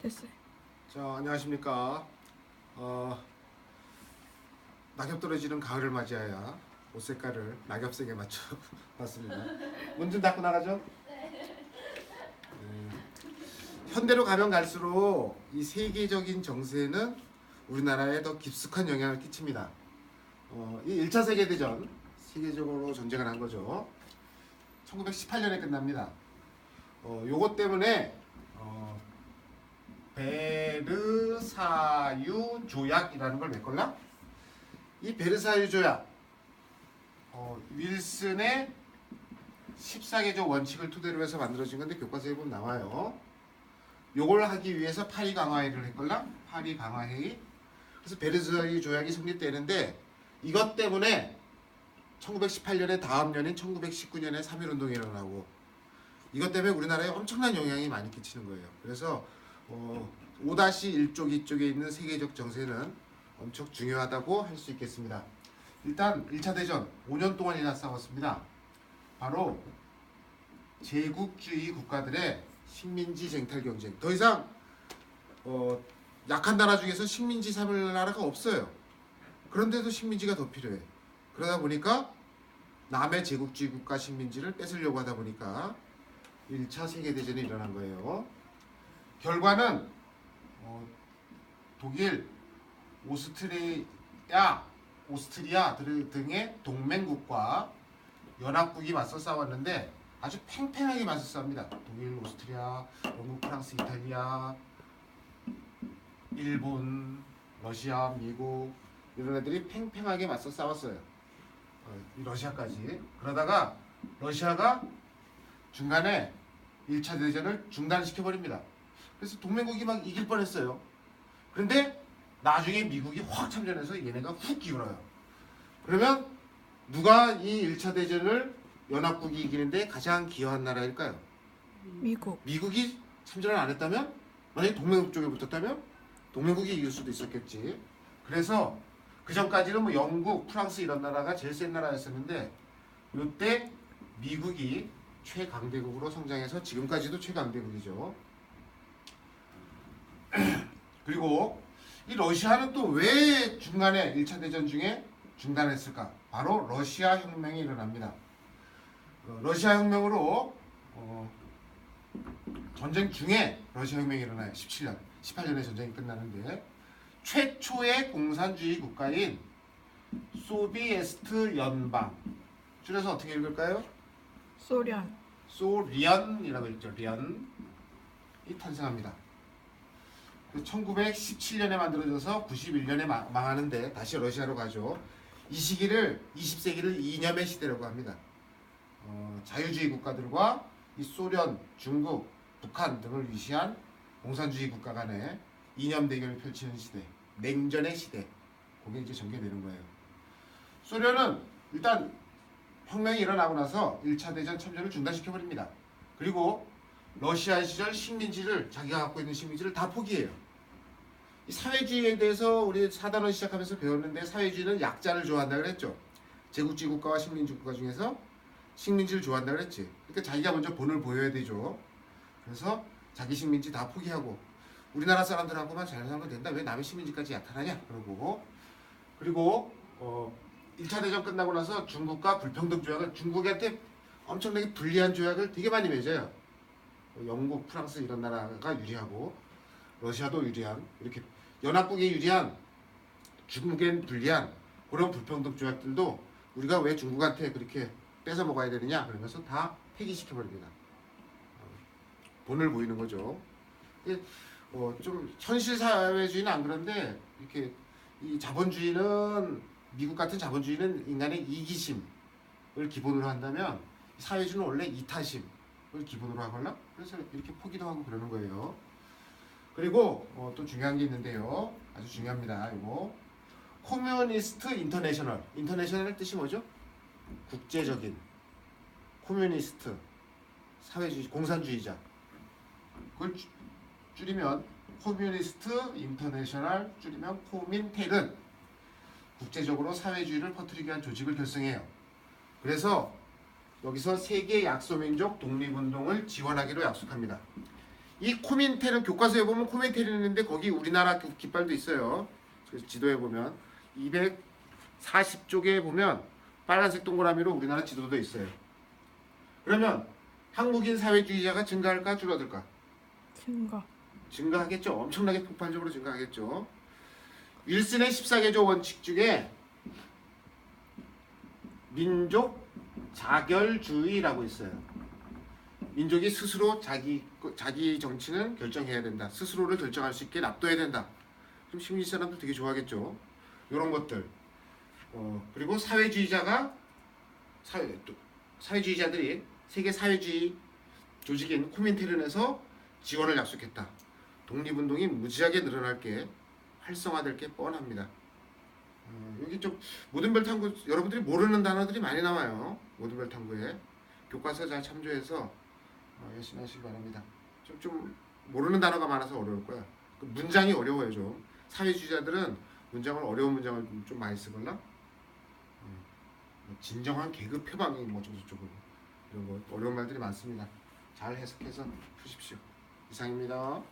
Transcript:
됐어요. 자, 안녕하십니까. 낙엽 떨어지는 가을을 맞이하여 옷 색깔을 낙엽색에 맞춰 봤습니다. 문 좀 닫고 나가죠. 현대로 가면 갈수록 이 세계적인 정세는 우리나라에 더 깊숙한 영향을 끼칩니다. 이 1차 세계대전 세계적으로 전쟁을 한 거죠. 1918년에 끝납니다. 요것 때문에 베르사유 조약이라는 걸 맺걸라? 이 베르사유 조약, 윌슨의 14개조 원칙을 토대로 해서 만들어진 건데 교과서에 보면 나와요. 요걸 하기 위해서 파리 강화회의를 했걸라? 파리 강화회의. 그래서 베르사유 조약이 성립되는데 이것 때문에 1918년에 다음 년인 1919년에 3.1운동이 일어나고 이것 때문에 우리나라에 엄청난 영향이 많이 끼치는 거예요. 그래서 5-1쪽 이쪽에 있는 세계적 정세는 엄청 중요하다고 할 수 있겠습니다. 일단 1차 대전 5년 동안이나 싸웠습니다. 바로 제국주의 국가들의 식민지 쟁탈 경쟁. 더 이상 약한 나라 중에서 식민지 삼을 나라가 없어요. 그런데도 식민지가 더 필요해. 그러다 보니까 남의 제국주의 국가 식민지를 뺏으려고 하다 보니까 1차 세계대전이 일어난 거예요. 결과는 독일, 오스트리아 등의 동맹국과 연합국이 맞서 싸웠는데 아주 팽팽하게 맞서 싸웁니다. 독일, 오스트리아, 영국, 프랑스, 이탈리아, 일본, 러시아, 미국 이런 애들이 팽팽하게 맞서 싸웠어요. 러시아까지. 그러다가 러시아가 중간에 1차 대전을 중단시켜버립니다. 그래서 동맹국이 막 이길 뻔했어요. 그런데 나중에 미국이 확 참전해서 얘네가 훅 기울어요. 그러면 누가 이 1차 대전을 연합국이 이기는데 가장 기여한 나라일까요? 미국. 미국이 참전을 안 했다면? 만약에 동맹국 쪽에 붙었다면? 동맹국이 이길 수도 있었겠지. 그래서 그 전까지는 뭐 영국, 프랑스 이런 나라가 제일 센 나라였었는데 이때 미국이 최강대국으로 성장해서 지금까지도 최강대국이죠. 그리고 이 러시아는 또 왜 중간에 1차 대전 중에 중단했을까? 바로 러시아 혁명이 일어납니다. 러시아 혁명으로 전쟁 중에 러시아 혁명이 일어나요. 18년에 전쟁이 끝나는데 최초의 공산주의 국가인 소비에스트 연방, 줄여서 어떻게 읽을까요? 소련이라고 읽죠. 련이 탄생합니다. 1917년에 만들어져서 91년에 망하는데 다시 러시아로 가죠. 이 시기를 20세기를 이념의 시대라고 합니다. 자유주의 국가들과 이 소련, 중국, 북한 등을 위시한 공산주의 국가 간의 이념 대결을 펼치는 시대, 냉전의 시대, 그게 이제 전개되는 거예요. 소련은 일단 혁명이 일어나고 나서 1차 대전 참전을 중단시켜버립니다. 그리고 러시아 시절 식민지를, 자기가 갖고 있는 식민지를 다 포기해요. 이 사회주의에 대해서 우리 4단원 시작하면서 배웠는데 사회주의는 약자를 좋아한다 그랬죠. 제국주의 국가와 식민지 국가 중에서 식민지를 좋아한다 그랬지. 그러니까 자기가 먼저 본을 보여야 되죠. 그래서 자기 식민지 다 포기하고 우리나라 사람들하고만 잘 살면 된다. 왜 남의 식민지까지 약탈하냐? 그리고 1차 대전 끝나고 나서 중국과 불평등 조약을, 중국한테 엄청나게 불리한 조약을 되게 많이 맺어요. 영국, 프랑스 이런 나라가 유리하고 러시아도 유리한, 이렇게 연합국에 유리한, 중국엔 불리한 그런 불평등 조약들도 우리가 왜 중국한테 그렇게 뺏어 먹어야 되느냐 그러면서 다 폐기시켜버립니다. 본을 보이는 거죠. 좀 현실 사회주의는 안 그런데 이렇게 이 자본주의는, 미국 같은 자본주의는 인간의 이기심을 기본으로 한다면 사회주의는 원래 이타심을 기본으로 하거나 그래서 이렇게 포기도 하고 그러는 거예요. 그리고 또 중요한 게 있는데요. 아주 중요합니다. 이거 코뮤니스트 인터내셔널. 인터내셔널의 뜻이 뭐죠? 국제적인. 코뮤니스트, 사회주의, 공산주의자. 그걸 줄이면 코뮤니스트 인터내셔널, 줄이면 코민텔은 국제적으로 사회주의를 퍼뜨리기 위한 조직을 결성해요. 그래서 여기서 세계 약소민족 독립운동을 지원하기로 약속합니다. 이 코민텔은 교과서에 보면 코민텔이 있는데 거기 우리나라 깃발도 있어요. 그래서 지도에 보면 240쪽에 보면 빨간색 동그라미로 우리나라 지도도 있어요. 그러면 한국인 사회주의자가 증가할까 줄어들까? 증가하겠죠. 엄청나게 폭발적으로 증가하겠죠. 윌슨의 14개조 원칙 중에 민족 자결주의라고 있어요. 민족이 스스로 자기 정치는 결정해야 된다. 스스로를 결정할 수 있게 납둬야 된다. 그럼 심리 사람들 되게 좋아하겠죠. 이런 것들. 그리고 사회주의자들이 세계 사회주의 조직인 코민테른에서 지원을 약속했다. 독립운동이 무지하게 늘어날 게 활성화될 게 뻔합니다. 여기 좀 모든별 탐구 여러분들이 모르는 단어들이 많이 나와요. 모든별 탐구에 교과서 잘 참조해서 열심히 하시기 바랍니다. 좀 모르는 단어가 많아서 어려울 거야. 문장이 어려워요 좀. 사회주의자들은 어려운 문장을 좀 많이 쓰거나 진정한 계급 표방이 뭐 저쩌고 이런 거 어려운 말들이 많습니다. 잘 해석해서 푸십시오. 이상입니다.